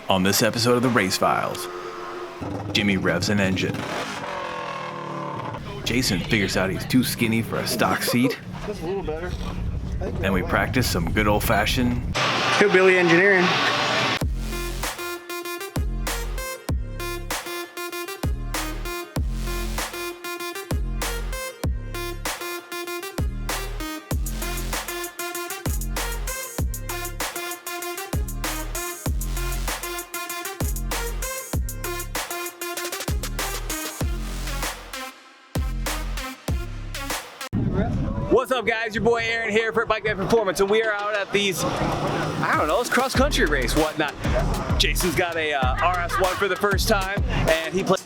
On this episode of the Race Files, Jimmy revs an engine. Jason figures out he's too skinny for a stock seat. That's a little better. Then we practice some good old-fashioned hillbilly engineering. What's up, guys? Your boy Aaron here for Bikeman Performance, and we are out at these, I don't know, it's cross-country race, whatnot. Jason's got a RS1 for the first time, and he plays.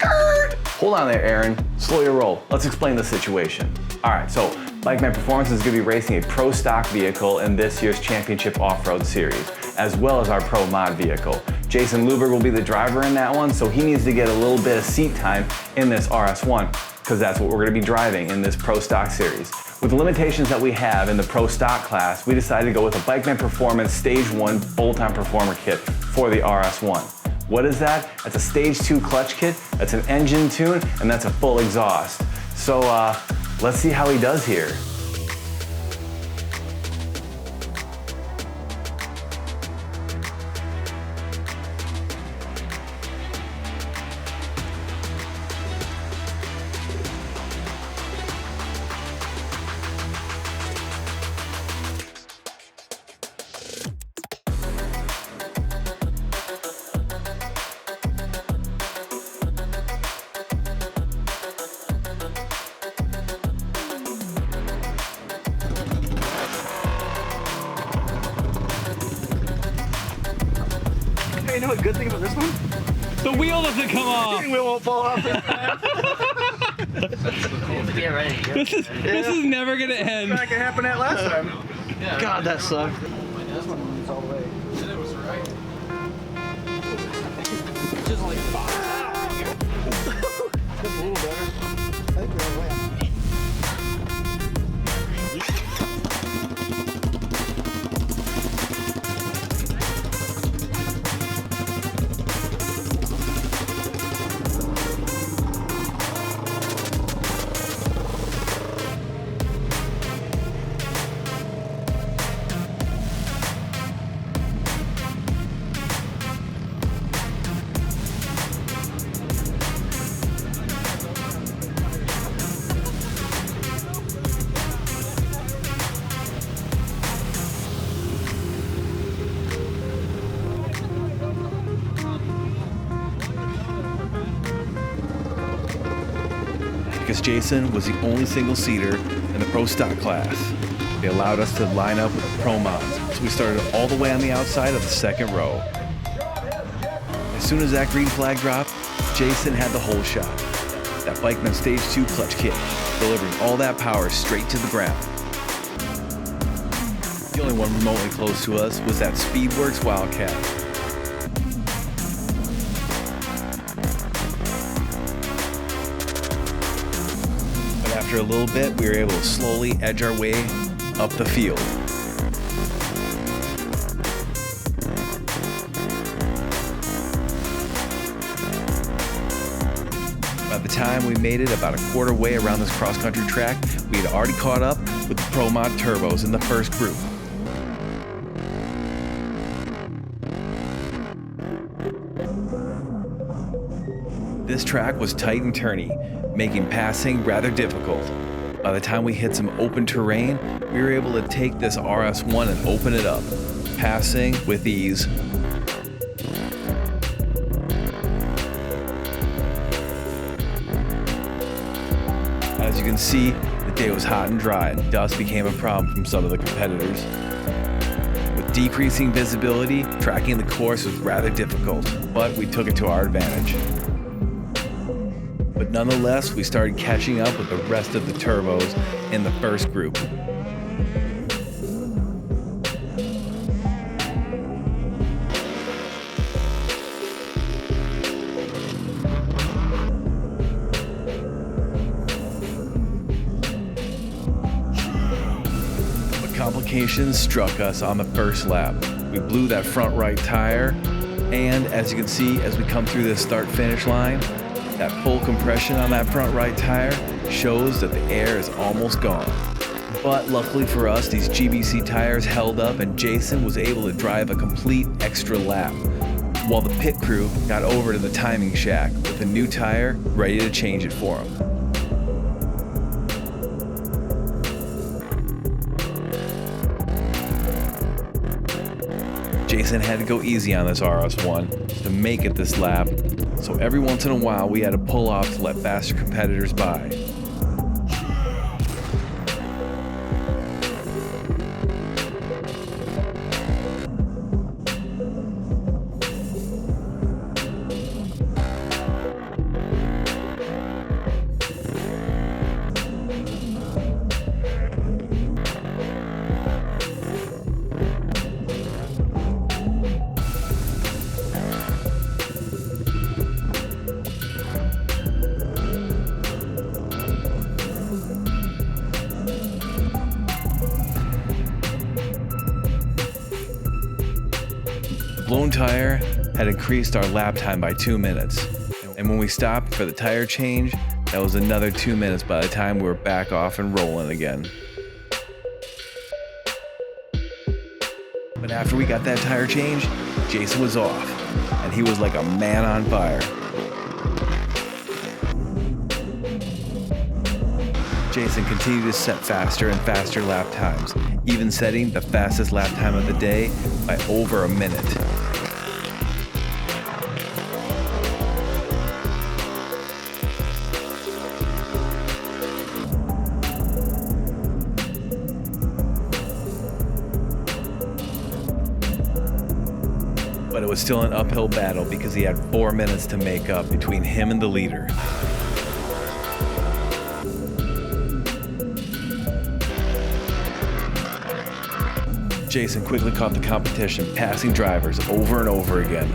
Hold on there, Aaron. Slow your roll. Let's explain the situation. All right, so Bikeman Performance is going to be racing a pro stock vehicle in this year's championship off-road series, as well as our pro mod vehicle. Jason Luburgh will be the driver in that one, so he needs to get a little bit of seat time in this RS1, because that's what we're going to be driving in this pro stock series. With the limitations that we have in the pro stock class, we decided to go with a Bikeman Performance Stage 1 bolt-on performer kit for the RS1. What is that? That's a Stage 2 clutch kit, that's an engine tune, and that's a full exhaust. So let's see how he does here. You know a good thing about this one? The wheel doesn't come off. The wheel won't fall off this time. Get ready. This is never gonna end. Like it happened that last time. God, that sucked. This one moves all the way. It was right. Just like five. Just a little better. I think we're all the way. Because Jason was the only single-seater in the pro stock class, they allowed us to line up with the pro mods, so we started all the way on the outside of the second row. As soon as that green flag dropped, Jason had the whole shot. That Bikeman Stage 2 clutch kit, delivering all that power straight to the ground. The only one remotely close to us was that Speedworks Wildcat. After a little bit, we were able to slowly edge our way up the field. By the time we made it about a quarter way around this cross-country track, we had already caught up with the Pro Mod turbos in the first group. This track was tight and turny, making passing rather difficult. By the time we hit some open terrain, we were able to take this RS1 and open it up, passing with ease. As you can see, the day was hot and dry, and dust became a problem from some of the competitors. With decreasing visibility, tracking the course was rather difficult, but we took it to our advantage. But nonetheless, we started catching up with the rest of the turbos in the first group. But complications struck us on the first lap. We blew that front right tire, And as you can see, as we come through this start-finish line, that full compression on that front right tire shows that the air is almost gone. But luckily for us, these GBC tires held up and Jason was able to drive a complete extra lap, while the pit crew got over to the timing shack with a new tire ready to change it for him. Jason had to go easy on this RS1 to make it this lap, so every once in a while we had to pull off to let faster competitors by. Blown tire had increased our lap time by 2 minutes, and when we stopped for the tire change, that was another 2 minutes by the time we were back off and rolling again. But after we got that tire change, Jason was off, and he was like a man on fire. Jason continued to set faster and faster lap times, even setting the fastest lap time of the day by over a minute. But it was still an uphill battle because he had 4 minutes to make up between him and the leader. Jason quickly caught the competition, passing drivers over and over again.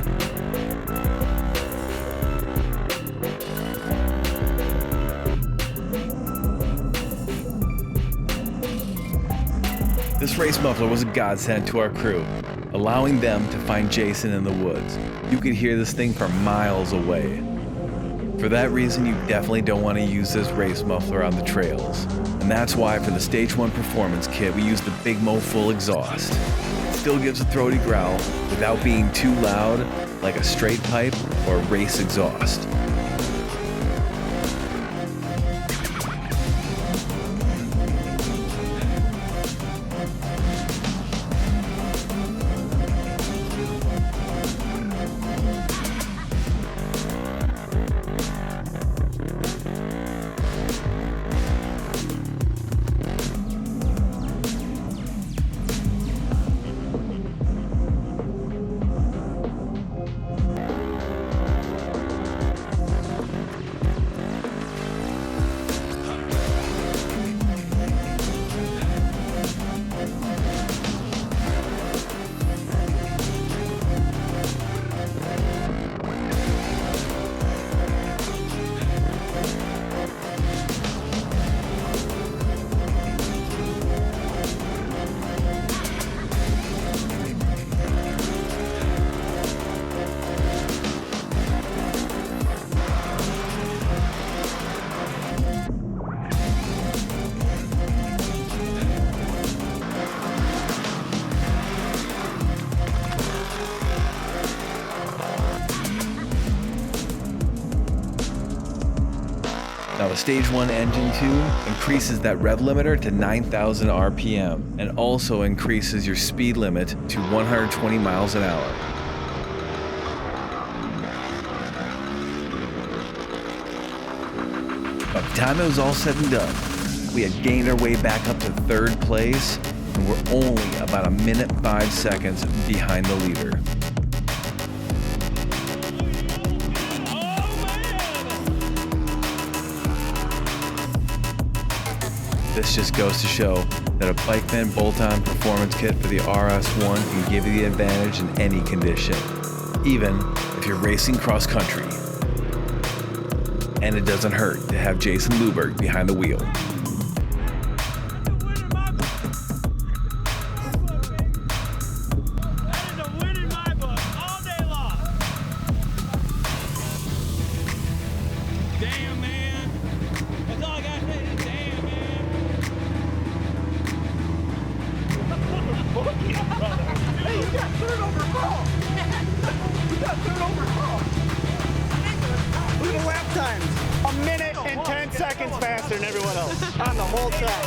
This race muffler was a godsend to our crew, allowing them to find Jason in the woods. You could hear this thing from miles away. For that reason, you definitely don't want to use this race muffler on the trails. And that's why for the Stage 1 Performance Kit, we use the Big Mo full exhaust. It still gives a throaty growl without being too loud like a straight pipe or a race exhaust. Now the Stage 1 engine tune increases that rev limiter to 9,000 RPM and also increases your speed limit to 120 miles an hour. By the time it was all said and done, we had gained our way back up to 3rd place and we're only about 1 minute 5 seconds behind the leader. This just goes to show that a Bikeman bolt-on performance kit for the RS1 can give you the advantage in any condition, even if you're racing cross-country. And it doesn't hurt to have Jason Luburgh behind the wheel. That is a win in my book all day long. anyone else on the whole track.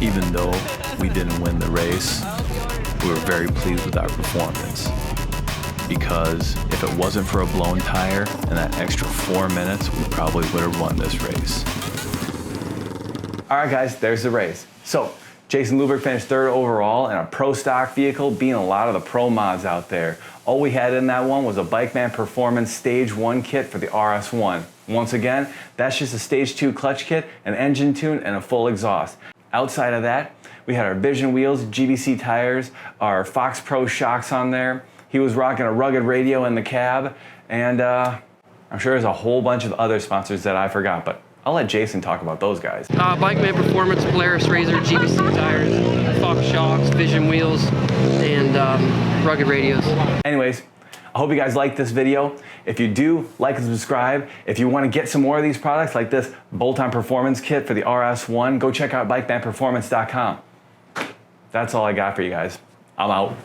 Even though we didn't win the race, we were very pleased with our performance. Because if it wasn't for a blown tire and that extra 4 minutes, we probably would have won this race. All right, guys, there's the race. So, Jason Luburgh finished 3rd overall in a pro stock vehicle, beating a lot of the pro mods out there. All we had in that one was a Bikeman Performance Stage 1 kit for the RS1. Once again, that's just a Stage 2 clutch kit, an engine tune, and a full exhaust. Outside of that, we had our Vision wheels, GBC tires, our Fox Pro shocks on there. He was rocking a rugged radio in the cab, and I'm sure there's a whole bunch of other sponsors that I forgot, but I'll let Jason talk about those guys. Bikeman Performance, Polaris Razor, GBC tires, Fox shocks, Vision wheels, and rugged radios. Anyways, I hope you guys liked this video. If you do, like and subscribe. If you want to get some more of these products like this bolt-on performance kit for the RS1, go check out bikemanperformance.com. That's all I got for you guys. I'm out.